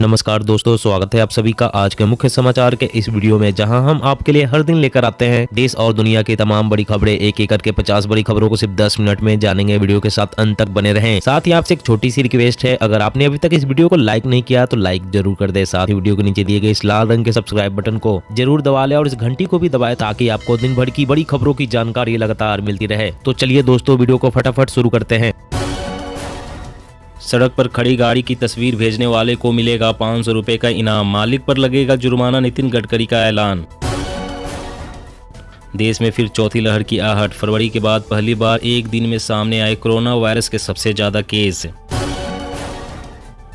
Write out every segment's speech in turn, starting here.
नमस्कार दोस्तों, स्वागत है आप सभी का आज के मुख्य समाचार के इस वीडियो में, जहां हम आपके लिए हर दिन लेकर आते हैं देश और दुनिया की तमाम बड़ी खबरें। एक एक करके 50 बड़ी खबरों को सिर्फ 10 मिनट में जानेंगे। वीडियो के साथ अंत तक बने रहें। साथ ही आपसे एक छोटी सी रिक्वेस्ट है, अगर आपने अभी तक इस वीडियो को लाइक नहीं किया तो लाइक जरूर कर दे। साथ ही वीडियो के नीचे दिए गए इस लाल रंग के सब्सक्राइब बटन को जरूर दबा ले और इस घंटी को भी दबाए, ताकि आपको दिन भर की बड़ी खबरों की जानकारी लगातार मिलती रहे। तो चलिए दोस्तों, वीडियो को फटाफट शुरू करते हैं। सड़क पर खड़ी गाड़ी की तस्वीर भेजने वाले को मिलेगा 500 रुपए का इनाम, मालिक पर लगेगा जुर्माना, नितिन गडकरी का ऐलान। देश में फिर चौथी लहर की आहट, फरवरी के बाद पहली बार एक दिन में सामने आए कोरोना वायरस के सबसे ज्यादा केस।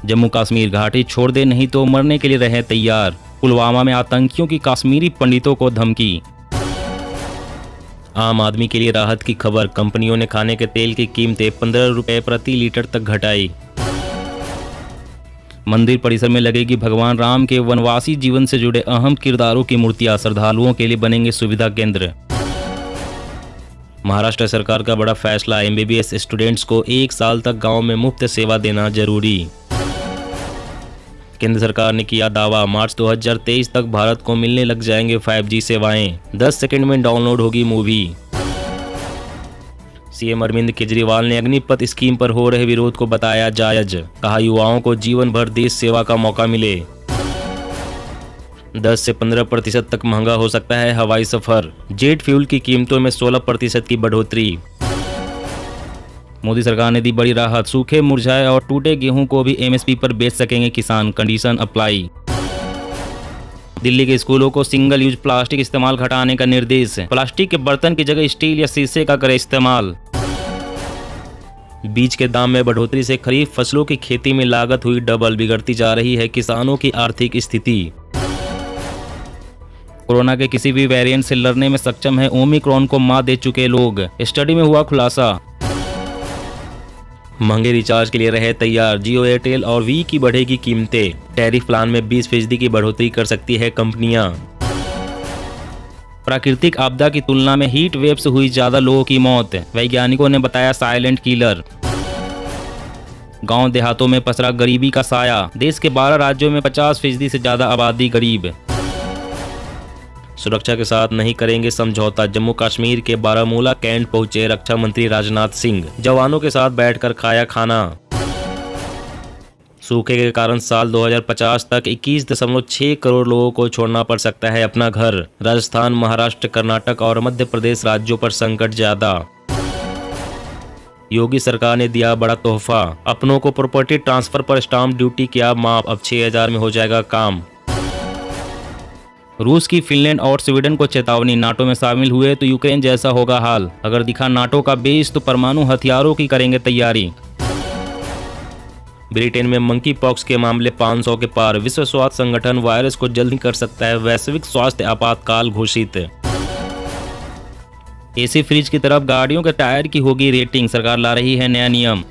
जम्मू कश्मीर घाटी छोड़ दे नहीं तो मरने के लिए रहे तैयार, पुलवामा में आतंकियों की कश्मीरी पंडितों को धमकी। आम आदमी के लिए राहत की खबर, कंपनियों ने खाने के तेल की कीमतें 15 रुपए प्रति लीटर तक घटाई। मंदिर परिसर में लगेगी भगवान राम के वनवासी जीवन से जुड़े अहम किरदारों की मूर्तियां, श्रद्धालुओं के लिए बनेंगे सुविधा केंद्र। महाराष्ट्र सरकार का बड़ा फैसला, MBBS स्टूडेंट्स को 1 साल तक गांव में मुफ्त सेवा देना जरूरी। केंद्र सरकार ने किया दावा, मार्च 2023 तक भारत को मिलने लग जाएंगे 5G सेवाएं, 10 सेकंड में डाउनलोड होगी मूवी। सीएम अरविंद केजरीवाल ने अग्निपथ स्कीम पर हो रहे विरोध को बताया जायज, कहा युवाओं को जीवन भर देश सेवा का मौका मिले। 10 से 15% तक महंगा हो सकता है हवाई सफर, जेट फ्यूल की कीमतों में 16% की बढ़ोतरी। मोदी सरकार ने दी बड़ी राहत, सूखे मुरझाए और टूटे गेहूं को भी MSP पर बेच सकेंगे किसान, कंडीशन अप्लाई। दिल्ली के स्कूलों को सिंगल यूज प्लास्टिक इस्तेमाल घटाने का निर्देश, प्लास्टिक के बर्तन की जगह स्टील या शीशे का करें इस्तेमाल। बीज के दाम में बढ़ोतरी से खरीफ फसलों की खेती में लागत हुई डबल, बिगड़ती जा रही है किसानों की आर्थिक स्थिति। कोरोना के किसी भी वेरिएंट से लड़ने में सक्षम है ओमिक्रॉन को मात दे चुके लोग, स्टडी में हुआ खुलासा। महंगे रिचार्ज के लिए रहे तैयार, जियो, एयरटेल और वी की बढ़ेगी कीमतें, टैरिफ प्लान में 20% की बढ़ोतरी कर सकती है कंपनियां। प्राकृतिक आपदा की तुलना में हीट वेव से हुई ज्यादा लोगों की मौत, वैज्ञानिकों ने बताया साइलेंट किलर। गांव देहातों में पसरा गरीबी का साया, देश के 12 राज्यों में 50% से ज्यादा आबादी गरीब। सुरक्षा के साथ नहीं करेंगे समझौता, जम्मू कश्मीर के बारामूला कैंट पहुंचे रक्षा मंत्री राजनाथ सिंह, जवानों के साथ बैठकर खाया खाना। सूखे के कारण साल 2050 तक 21.6 करोड़ लोगों को छोड़ना पड़ सकता है अपना घर, राजस्थान, महाराष्ट्र, कर्नाटक और मध्य प्रदेश राज्यों पर संकट ज्यादा। योगी सरकार ने दिया बड़ा तोहफा, अपनों को प्रॉपर्टी ट्रांसफर पर स्टाम्प ड्यूटी किया माफ, अब 6000 में हो जाएगा काम। रूस की फिनलैंड और स्वीडन को चेतावनी, नाटो में शामिल हुए तो यूक्रेन जैसा होगा हाल, अगर दिखा नाटो का बेस तो परमाणु हथियारों की करेंगे तैयारी। ब्रिटेन में मंकी पॉक्स के मामले 500 के पार, विश्व स्वास्थ्य संगठन वायरस को जल्द ही कर सकता है वैश्विक स्वास्थ्य आपातकाल घोषित। एसी फ्रिज की तरफ गाड़ियों के टायर की होगी रेटिंग, सरकार ला रही है नया नियम।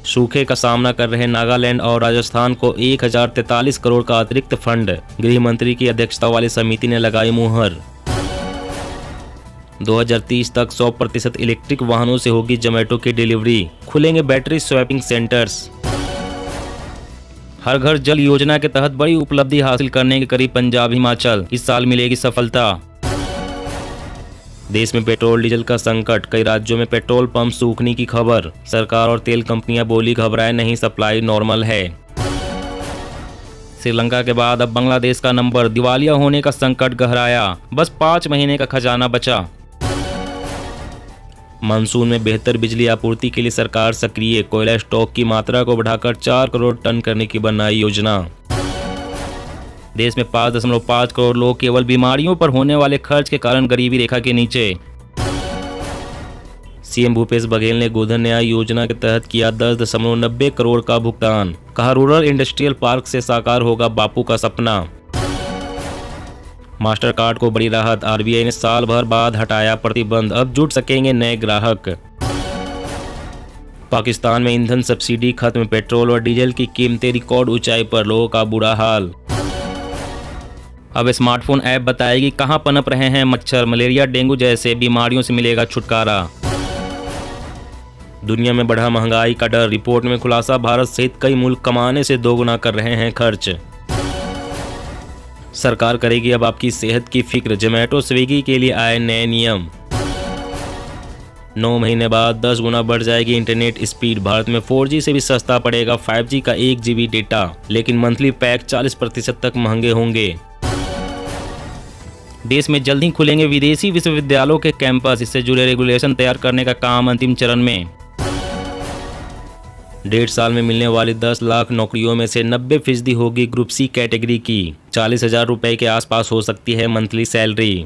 सूखे का सामना कर रहे नागालैंड और राजस्थान को 1043 करोड़ का अतिरिक्त फंड, गृह मंत्री की अध्यक्षता वाली समिति ने लगाई मुहर। 2030 तक 100% इलेक्ट्रिक वाहनों से होगी जोमेटो की डिलीवरी, खुलेंगे बैटरी स्वैपिंग सेंटर्स। हर घर जल योजना के तहत बड़ी उपलब्धि हासिल करने के करीब पंजाब, हिमाचल, इस साल मिलेगी सफलता। देश में पेट्रोल डीजल का संकट, कई राज्यों में पेट्रोल पंप सूखने की खबर, सरकार और तेल कंपनियां बोली घबराए नहीं, सप्लाई नॉर्मल है। श्रीलंका के बाद अब बांग्लादेश का नंबर, दिवालिया होने का संकट गहराया, बस 5 महीने का खजाना बचा। मानसून में बेहतर बिजली आपूर्ति के लिए सरकार सक्रिय, कोयला स्टॉक की मात्रा को बढ़ाकर 4 करोड़ टन करने की बनाई योजना। देश में 5.5 करोड़ लोग केवल बीमारियों पर होने वाले खर्च के कारण गरीबी रेखा के नीचे। सीएम भूपेश बघेल ने गोधन न्याय योजना के तहत किया 10.90 करोड़ का भुगतान, कहा रूरल इंडस्ट्रियल पार्क से साकार होगा बापू का सपना। मास्टर कार्ड को बड़ी राहत, RBI ने साल भर बाद हटाया प्रतिबंध, अब जुट सकेंगे नए ग्राहक। पाकिस्तान में ईंधन सब्सिडी खत्म, पेट्रोल और डीजल की कीमतें रिकॉर्ड ऊंचाई पर, लोगों का बुरा हाल। अब स्मार्टफोन ऐप बताएगी कहां पनप रहे हैं मच्छर, मलेरिया, डेंगू जैसे बीमारियों से मिलेगा छुटकारा। दुनिया में बढ़ा महंगाई का डर, रिपोर्ट में खुलासा, भारत सहित कई मुल्क कमाने से दोगुना कर रहे हैं खर्च। सरकार करेगी अब आपकी सेहत की फिक्र, जोमैटो स्विगी के लिए आए नए नियम। 9 महीने बाद 10 गुना बढ़ जाएगी इंटरनेट स्पीड, भारत में 4G से भी सस्ता पड़ेगा 5G का 1 GB डेटा, लेकिन मंथली पैक 40% तक महंगे होंगे। देश में जल्द ही खुलेंगे विदेशी विश्वविद्यालयों के कैंपस, इससे जुड़े रेगुलेशन तैयार करने का काम अंतिम चरण में। 1.5 साल में मिलने वाली 10 लाख नौकरियों में से 90% होगी ग्रुप सी कैटेगरी की, 40,000 रुपए के आसपास हो सकती है मंथली सैलरी।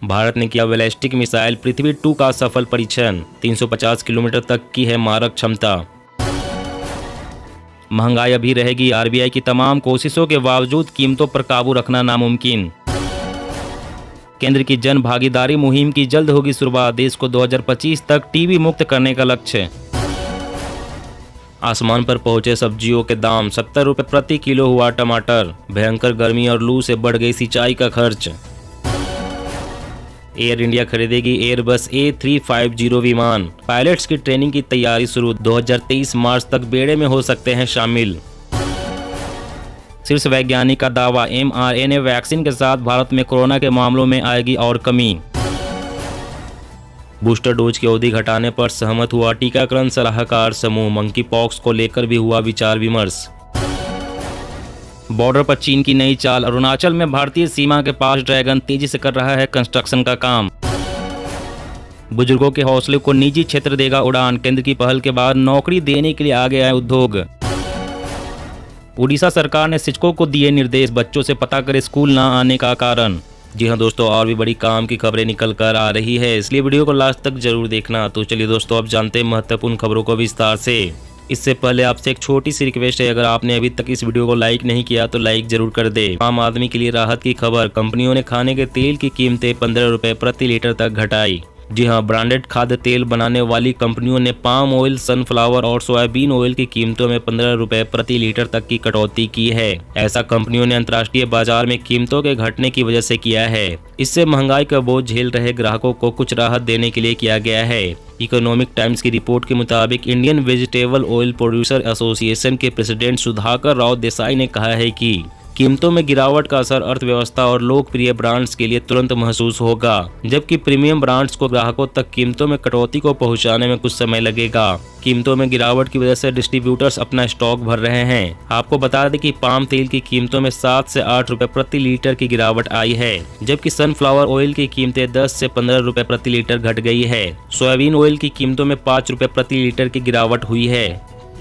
भारत ने किया बैलिस्टिक मिसाइल पृथ्वी 2 का सफल परीक्षण, 350 किलोमीटर तक की है मारक क्षमता। महंगाई अभी रहेगी, आरबीआई की तमाम कोशिशों के बावजूद कीमतों पर काबू रखना नामुमकिन। केंद्र की जन भागीदारी मुहिम की जल्द होगी शुरुआत, देश को 2025 तक टीबी मुक्त करने का लक्ष्य। आसमान पर पहुंचे सब्जियों के दाम, 70 रुपए प्रति किलो हुआ टमाटर, भयंकर गर्मी और लू से बढ़ गई सिंचाई का खर्च। एयर इंडिया खरीदेगी एयरबस A350 विमान, पायलट्स की ट्रेनिंग की तैयारी शुरू, 2023 मार्च तक बेड़े में हो सकते हैं शामिल। शीर्ष वैज्ञानिक का दावा, mRNA वैक्सीन के साथ भारत में कोरोना के मामलों में आएगी और कमी। बूस्टर डोज की अवधि घटाने पर सहमत हुआ टीकाकरण सलाहकार समूह, मंकी पॉक्स को लेकर भी हुआ विचार विमर्श। बॉर्डर पर चीन की नई चाल, अरुणाचल में भारतीय सीमा के पास ड्रैगन तेजी से कर रहा है कंस्ट्रक्शन का काम। बुजुर्गों के हौसले को निजी क्षेत्र देगा उड़ान, केंद्र की पहल के बाद नौकरी देने के लिए आ गया है उद्योग। उड़ीसा सरकार ने शिक्षकों को दिए निर्देश, बच्चों से पता करे स्कूल ना आने का कारण। जी हाँ दोस्तों, और भी बड़ी काम की खबरें निकल कर आ रही है, इसलिए वीडियो को लास्ट तक जरूर देखना। तो चलिए दोस्तों, अब जानते हैं महत्वपूर्ण खबरों को विस्तार से। इससे पहले आपसे एक छोटी सी रिक्वेस्ट है, अगर आपने अभी तक इस वीडियो को लाइक नहीं किया तो लाइक जरूर कर दे। आम आदमी के लिए राहत की खबर, कंपनियों ने खाने के तेल की कीमतें 15 रुपए प्रति लीटर तक घटाई। जी हां, ब्रांडेड खाद्य तेल बनाने वाली कंपनियों ने पाम ऑयल, सनफ्लावर और सोयाबीन ऑयल की कीमतों में 15 रुपए प्रति लीटर तक की कटौती की है। ऐसा कंपनियों ने अंतर्राष्ट्रीय बाजार में कीमतों के घटने की वजह से किया है। इससे महंगाई का बोझ झेल रहे ग्राहकों को कुछ राहत देने के लिए किया गया है। इकोनॉमिक टाइम्स की रिपोर्ट के मुताबिक Indian vegetable oil producer association के प्रेसिडेंट सुधाकर राव देसाई ने कहा है कि कीमतों में गिरावट का असर अर्थव्यवस्था और लोकप्रिय ब्रांड्स के लिए तुरंत महसूस होगा, जबकि प्रीमियम ब्रांड्स को ग्राहकों तक कीमतों में कटौती को पहुंचाने में कुछ समय लगेगा। कीमतों में गिरावट की वजह से डिस्ट्रीब्यूटर्स अपना स्टॉक भर रहे हैं। आपको बता दें कि पाम तेल की कीमतों में 7 से 8 रुपए प्रति लीटर की गिरावट आई है, जबकि सनफ्लावर ऑयल की कीमतें 10 से 15 रुपए प्रति लीटर घट गई है। सोयाबीन ऑयल की कीमतों में 5 रुपए प्रति लीटर की गिरावट हुई है।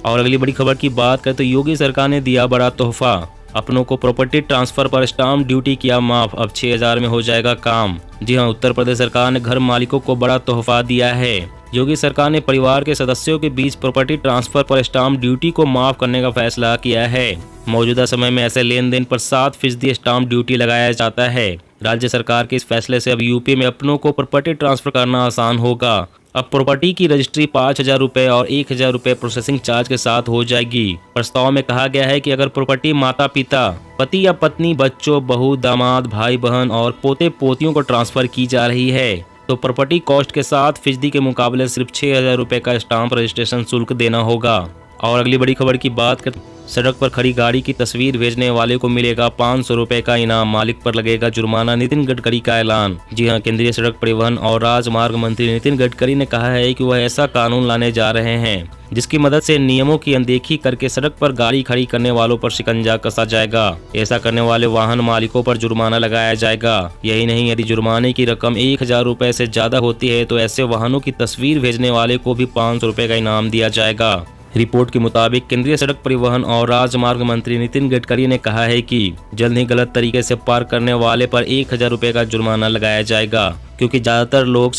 और अगली बड़ी खबर की बात करें तो योगी सरकार ने दिया बड़ा तोहफा, अपनों को प्रॉपर्टी ट्रांसफर पर स्टाम्प ड्यूटी किया माफ, अब 6,000 में हो जाएगा काम। जी हां, उत्तर प्रदेश सरकार ने घर मालिकों को बड़ा तोहफा दिया है। योगी सरकार ने परिवार के सदस्यों के बीच प्रॉपर्टी ट्रांसफर पर स्टाम्प ड्यूटी को माफ करने का फैसला किया है। मौजूदा समय में ऐसे लेन देन पर 7% स्टाम्प ड्यूटी लगाया जाता है। राज्य सरकार के इस फैसले से अब यूपी में अपनों को प्रॉपर्टी ट्रांसफर करना आसान होगा। अब प्रॉपर्टी की रजिस्ट्री 5,000 रुपए और 1,000 रुपए प्रोसेसिंग चार्ज के साथ हो जाएगी। प्रस्ताव में कहा गया है कि अगर प्रॉपर्टी माता पिता, पति या पत्नी, बच्चों, बहू, दामाद, भाई बहन और पोते पोतियों को ट्रांसफर की जा रही है तो प्रॉपर्टी कॉस्ट के 7% के मुकाबले सिर्फ 6,000 रुपए का स्टाम्प रजिस्ट्रेशन शुल्क देना होगा। और अगली बड़ी खबर की बात करें, सड़क पर खड़ी गाड़ी की तस्वीर भेजने वाले को मिलेगा 500 रुपए का इनाम, मालिक पर लगेगा जुर्माना, नितिन गडकरी का ऐलान। जी हां, केंद्रीय सड़क परिवहन और राजमार्ग मंत्री नितिन गडकरी ने कहा है कि वह ऐसा कानून लाने जा रहे हैं जिसकी मदद से नियमों की अनदेखी करके सड़क पर गाड़ी खड़ी करने वालों पर शिकंजा कसा जाएगा। ऐसा करने वाले वाहन मालिकों पर जुर्माना लगाया जाएगा। यही नहीं, यदि जुर्माने की रकम 1,000 रुपए से ज्यादा होती है तो ऐसे वाहनों की तस्वीर भेजने वाले को भी 500 रुपए का इनाम दिया जाएगा। रिपोर्ट के मुताबिक केंद्रीय सड़क परिवहन और राजमार्ग मंत्री नितिन गडकरी ने कहा है कि जल्द ही गलत तरीके से पार्क करने वाले पर 1,000 रुपए का जुर्माना लगाया जाएगा, क्योंकि ज्यादातर लोग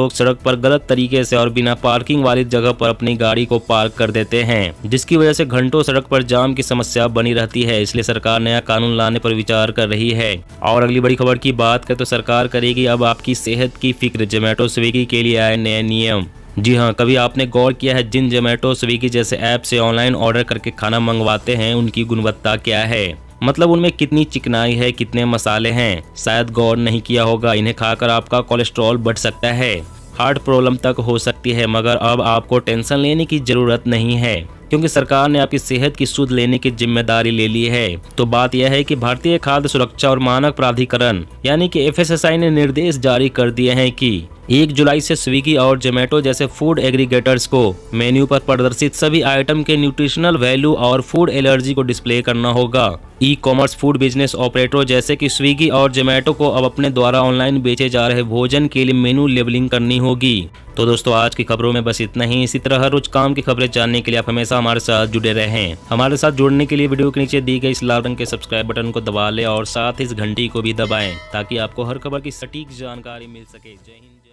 सड़क पर गलत तरीके से और बिना पार्किंग वाली जगह पर अपनी गाड़ी को पार्क कर देते हैं, जिसकी वजह से घंटों सड़क पर जाम की समस्या बनी रहती है। इसलिए सरकार नया कानून लाने पर विचार कर रही है। और अगली बड़ी खबर की बात करें तो सरकार करेगी अब आपकी सेहत की फिक्र, जोमैटो स्विगी के लिए आए नए नियम। जी हाँ, कभी आपने गौर किया है जिन जोमैटो स्विगी जैसे ऐप से ऑनलाइन ऑर्डर करके खाना मंगवाते हैं उनकी गुणवत्ता क्या है, मतलब उनमें कितनी चिकनाई है, कितने मसाले हैं? शायद गौर नहीं किया होगा, इन्हें खाकर आपका कोलेस्ट्रॉल बढ़ सकता है। हार्ट प्रॉब्लम तक हो सकती है। मगर अब आपको टेंशन लेने की जरूरत नहीं है, क्योंकि सरकार ने आपकी सेहत की सुध लेने की जिम्मेदारी ले ली है। तो बात यह है कि भारतीय खाद्य सुरक्षा और मानक प्राधिकरण यानी कि FSSAI ने निर्देश जारी कर दिए हैं कि 1 जुलाई से स्विगी और जोमेटो जैसे फूड एग्रीगेटर्स को मेन्यू पर प्रदर्शित सभी आइटम के न्यूट्रिशनल वैल्यू और फूड एलर्जी को डिस्प्ले करना होगा। ई-कॉमर्स फूड बिजनेस ऑपरेटरों जैसे कि स्विगी और जोमेटो को अब अपने द्वारा ऑनलाइन बेचे जा रहे भोजन के लिए मेनू लेबलिंग करनी होगी। तो दोस्तों, आज की खबरों में बस इतना ही। इसी तरह हर रोज काम की खबरें जानने के लिए आप हमेशा हमारे साथ जुड़े रहें। हमारे साथ जुड़ने के लिए वीडियो के नीचे दी गई इस लाल रंग के सब्सक्राइब बटन को दबा लें और साथ ही इस घंटी को भी दबाएं, ताकि आपको हर खबर की सटीक जानकारी मिल सके। जय हिंद।